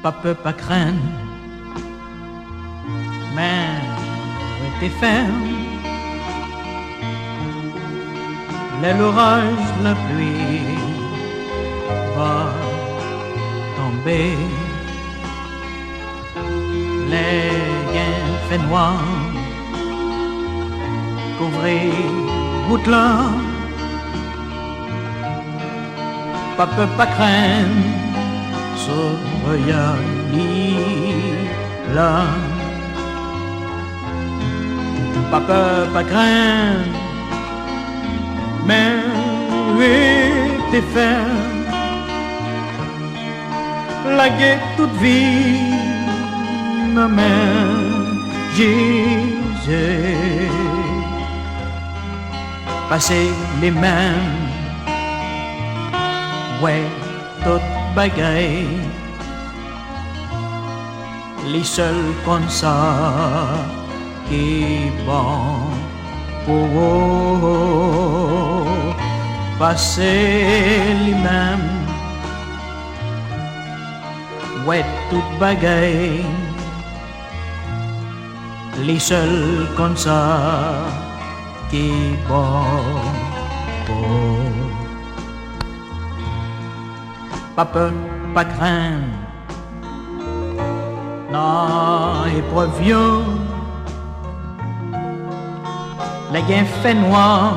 pas peur, pas crainte, mais restez ferme. L'orage, la pluie va tomber. Les gains fait noir, couvrez route là. Pas peur, pas crainte, soyez là. Pas peur, pas crainte, mais restez ferme. La guerre toute vie, ma mère, Jésus. Passez les mains, ouais, toute bagaille. Les seuls comme ça qui bon pour vous. Passez les mêmes, ouais, toute bagaille. Les seuls comme ça qui bon pour. Pas peur, pas crainte, non, épreuve, les gains fait noir,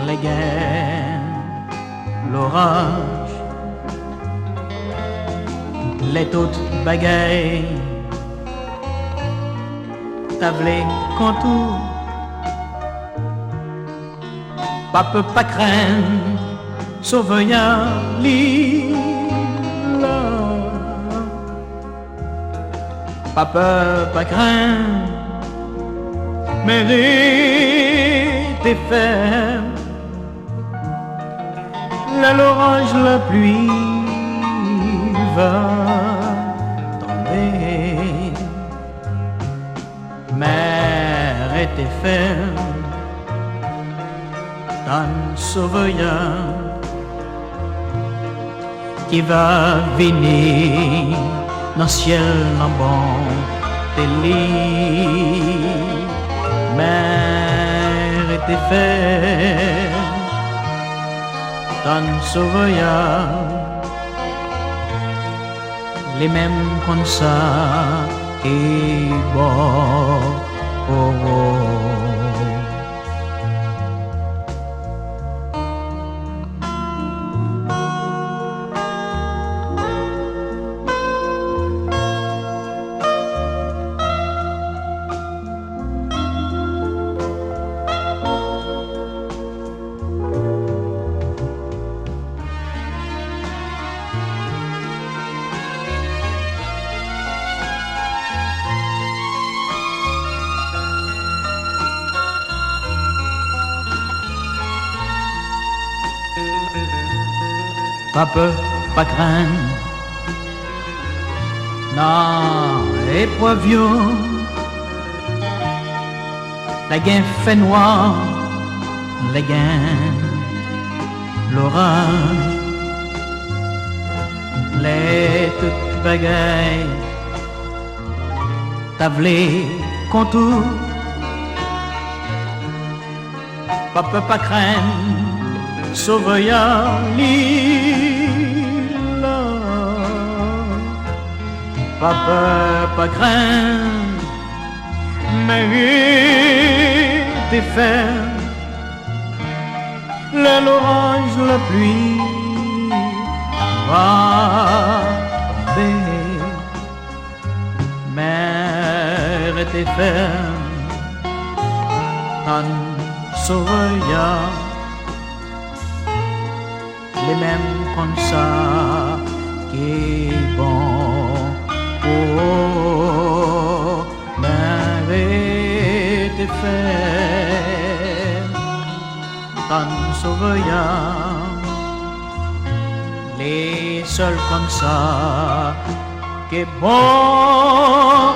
les gains, l'orage, les toutes bagailles, tablé contour, pas peur, pas crainte, sauveur l'île, pas peur, pas crainte, mais restez ferme. L'orage, la pluie va tomber, mais restez ferme. Ton sauveur qui va venir dans le ciel en bon délit. Mère était ferme, ton sauveur, les mêmes comme ça qui bon pour pas peur, pas crainte, non, épreuve, la gain fait noir, la gain, l'orage, les toutes bagailles, tablé, contour, pas peur, pas crainte, sauveur l'île, pas peur, pas crainte, mais restez ferme. L'orage, la pluie va tomber, mais restez ferme. Un sauveur, les mêmes comme ça qui bon pour m'arrêter faire tant sauveur, les seuls comme ça qui bon